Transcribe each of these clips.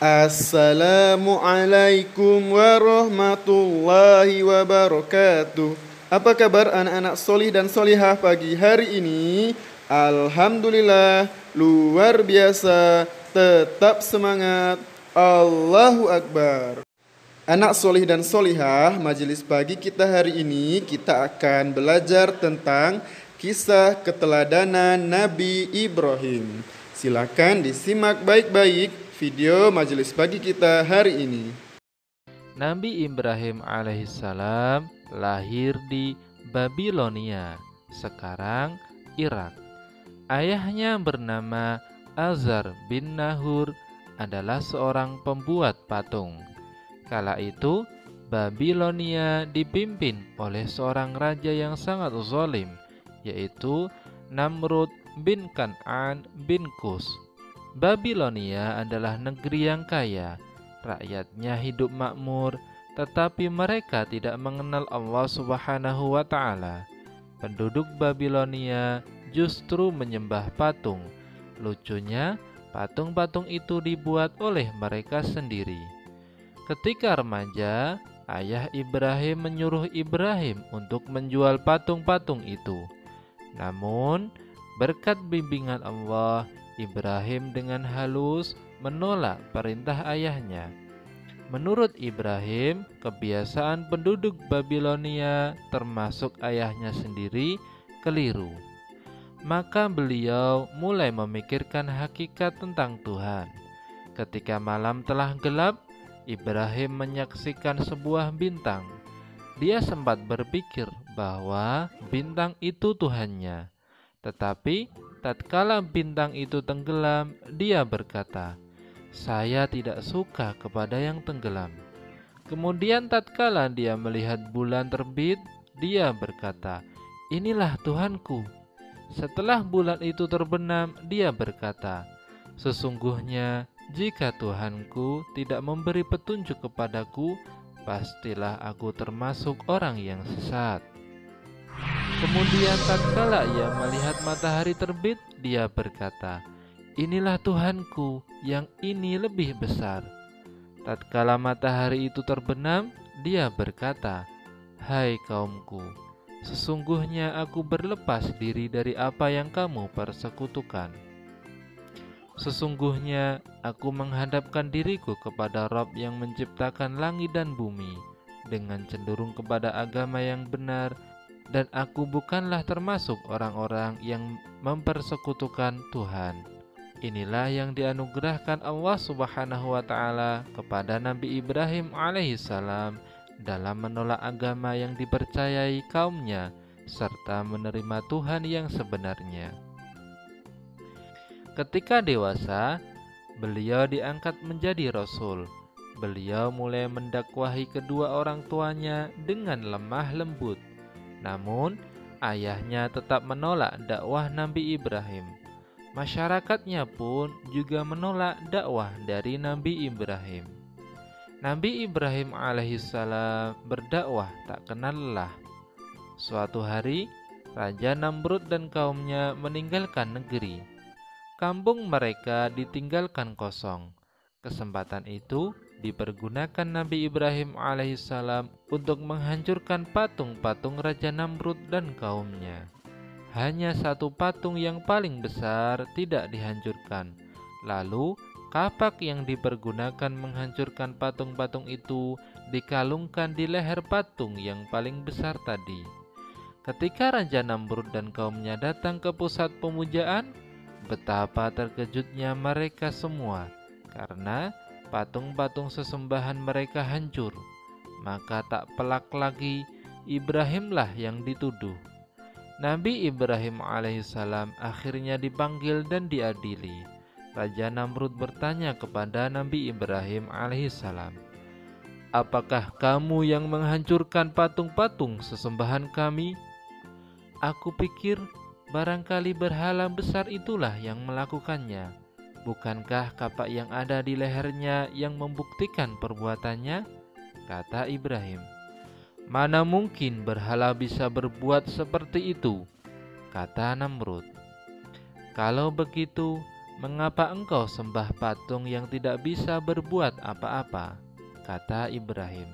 Assalamualaikum warahmatullahi wabarakatuh. Apa kabar anak-anak solih dan solihah pagi hari ini? Alhamdulillah, luar biasa. Tetap semangat. Allahu Akbar. Anak solih dan solihah, majelis pagi kita hari ini kita akan belajar tentang kisah keteladanan Nabi Ibrahim. Silakan disimak baik-baik video majelis pagi kita hari ini. Nabi Ibrahim alaihissalam lahir di Babilonia, sekarang Irak. Ayahnya bernama Azar bin Nahur, adalah seorang pembuat patung. Kala itu, Babilonia dipimpin oleh seorang raja yang sangat zalim, yaitu Namrud bin Kan'an bin Kus. Babilonia adalah negeri yang kaya, rakyatnya hidup makmur, tetapi mereka tidak mengenal Allah Subhanahu wa Ta'ala. Penduduk Babilonia justru menyembah patung. Lucunya, patung-patung itu dibuat oleh mereka sendiri. Ketika remaja, ayah Ibrahim menyuruh Ibrahim untuk menjual patung-patung itu. Namun, berkat bimbingan Allah, Ibrahim dengan halus menolak perintah ayahnya. Menurut Ibrahim, kebiasaan penduduk Babilonia, termasuk ayahnya sendiri, keliru. Maka beliau mulai memikirkan hakikat tentang Tuhan. Ketika malam telah gelap, Ibrahim menyaksikan sebuah bintang. Dia sempat berpikir bahwa bintang itu Tuhannya. Tetapi tatkala bintang itu tenggelam, dia berkata, "Saya tidak suka kepada yang tenggelam." Kemudian tatkala dia melihat bulan terbit, dia berkata, "Inilah Tuhanku." Setelah bulan itu terbenam, dia berkata, "Sesungguhnya jika Tuhanku tidak memberi petunjuk kepadaku, pastilah aku termasuk orang yang sesat." Kemudian tatkala ia melihat matahari terbit, dia berkata, "Inilah Tuhanku, yang ini lebih besar." Tatkala matahari itu terbenam, dia berkata, "Hai kaumku, sesungguhnya aku berlepas diri dari apa yang kamu persekutukan. Sesungguhnya aku menghadapkan diriku kepada Rabb yang menciptakan langit dan bumi dengan cenderung kepada agama yang benar, dan aku bukanlah termasuk orang-orang yang mempersekutukan Tuhan." Inilah yang dianugerahkan Allah Subhanahu wa Ta'ala kepada Nabi Ibrahim alaihissalam dalam menolak agama yang dipercayai kaumnya serta menerima Tuhan yang sebenarnya. Ketika dewasa, beliau diangkat menjadi rasul. Beliau mulai mendakwahi kedua orang tuanya dengan lemah lembut. Namun, ayahnya tetap menolak dakwah Nabi Ibrahim. Masyarakatnya pun juga menolak dakwah dari Nabi Ibrahim. Nabi Ibrahim alaihissalam berdakwah tak kenal lelah. Suatu hari, Raja Namrud dan kaumnya meninggalkan negeri. Kampung mereka ditinggalkan kosong. Kesempatan itu dipergunakan Nabi Ibrahim alaihissalam untuk menghancurkan patung-patung Raja Namrud dan kaumnya. Hanya satu patung yang paling besar tidak dihancurkan. Lalu, kapak yang dipergunakan menghancurkan patung-patung itu dikalungkan di leher patung yang paling besar tadi. Ketika Raja Namrud dan kaumnya datang ke pusat pemujaan, betapa terkejutnya mereka semua karena patung-patung sesembahan mereka hancur. Maka tak pelak lagi, Ibrahimlah yang dituduh. Nabi Ibrahim alaihissalam akhirnya dipanggil dan diadili. Raja Namrud bertanya kepada Nabi Ibrahim alaihissalam, "Apakah kamu yang menghancurkan patung-patung sesembahan kami?" "Aku pikir barangkali berhala besar itulah yang melakukannya. Bukankah kapak yang ada di lehernya yang membuktikan perbuatannya?" kata Ibrahim. "Mana mungkin berhala bisa berbuat seperti itu," kata Namrud. "Kalau begitu, "Mengapa engkau sembah patung yang tidak bisa berbuat apa-apa?" kata Ibrahim.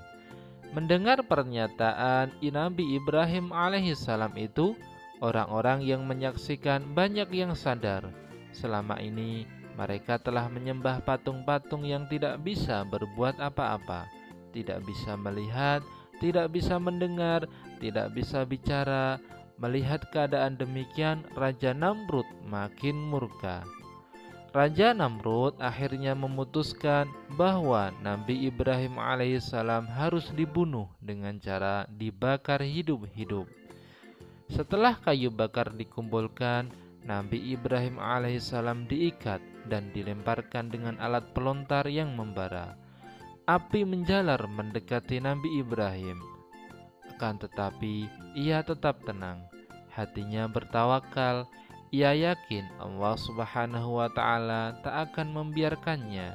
Mendengar pernyataan Nabi Ibrahim alaihissalam itu, orang-orang yang menyaksikan banyak yang sadar. Selama ini mereka telah menyembah patung-patung yang tidak bisa berbuat apa-apa, tidak bisa melihat, tidak bisa mendengar, tidak bisa bicara. Melihat keadaan demikian, Raja Namrud makin murka. Raja Namrud akhirnya memutuskan bahwa Nabi Ibrahim alaihissalam harus dibunuh dengan cara dibakar hidup-hidup. Setelah kayu bakar dikumpulkan, Nabi Ibrahim alaihissalam diikat dan dilemparkan dengan alat pelontar yang membara. Api menjalar mendekati Nabi Ibrahim. Akan tetapi ia tetap tenang. Hatinya bertawakal. Ia yakin Allah Subhanahu wa Ta'ala tak akan membiarkannya.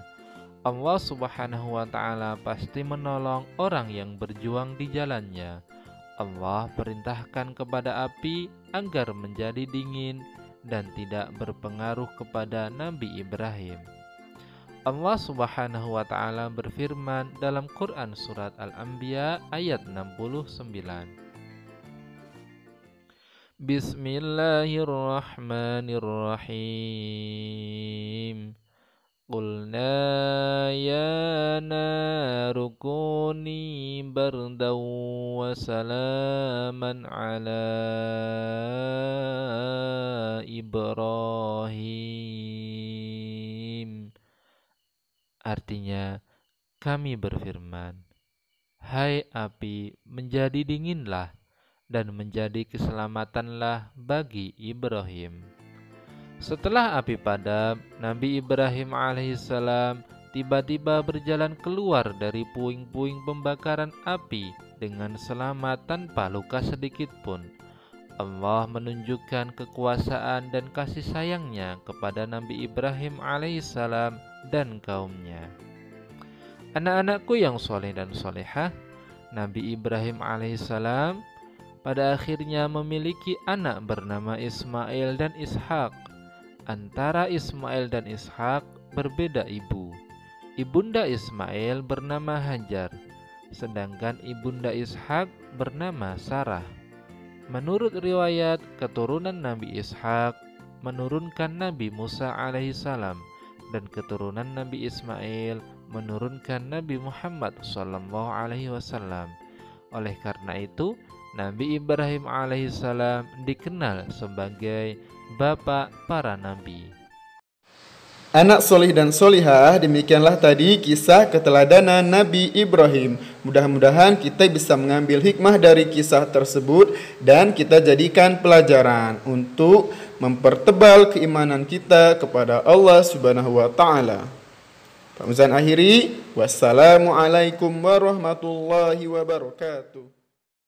Allah Subhanahu wa Ta'ala pasti menolong orang yang berjuang di jalannya. Allah perintahkan kepada api agar menjadi dingin dan tidak berpengaruh kepada Nabi Ibrahim. Allah Subhanahu wa Ta'ala berfirman dalam Quran surat Al-Anbiya ayat 69. Bismillahirrahmanirrahim. Qulna ya naru kuni bardan wa salaman ala Ibrahim. Artinya, kami berfirman, hai api, menjadi dinginlah dan menjadi keselamatanlah bagi Ibrahim. Setelah api padam, Nabi Ibrahim alaihissalam tiba-tiba berjalan keluar dari puing-puing pembakaran api dengan selamat tanpa luka sedikit pun. Allah menunjukkan kekuasaan dan kasih sayangnya kepada Nabi Ibrahim alaihissalam dan kaumnya. Anak-anakku yang soleh dan solehah, Nabi Ibrahim alaihissalam pada akhirnya memiliki anak bernama Ismail dan Ishak. Antara Ismail dan Ishak berbeda ibu. Ibunda Ismail bernama Hajar, sedangkan ibunda Ishak bernama Sarah. Menurut riwayat, keturunan Nabi Ishak menurunkan Nabi Musa alaihissalam dan keturunan Nabi Ismail menurunkan Nabi Muhammad sallallahu alaihi wasallam. Oleh karena itu, Nabi Ibrahim alaihissalam dikenal sebagai bapak para nabi. Anak solih dan solihah, demikianlah tadi kisah keteladanan Nabi Ibrahim. Mudah-mudahan kita bisa mengambil hikmah dari kisah tersebut dan kita jadikan pelajaran untuk mempertebal keimanan kita kepada Allah Subhanahu wa Ta'ala. Pak Muzan akhiri, wassalamualaikum warahmatullahi wabarakatuh.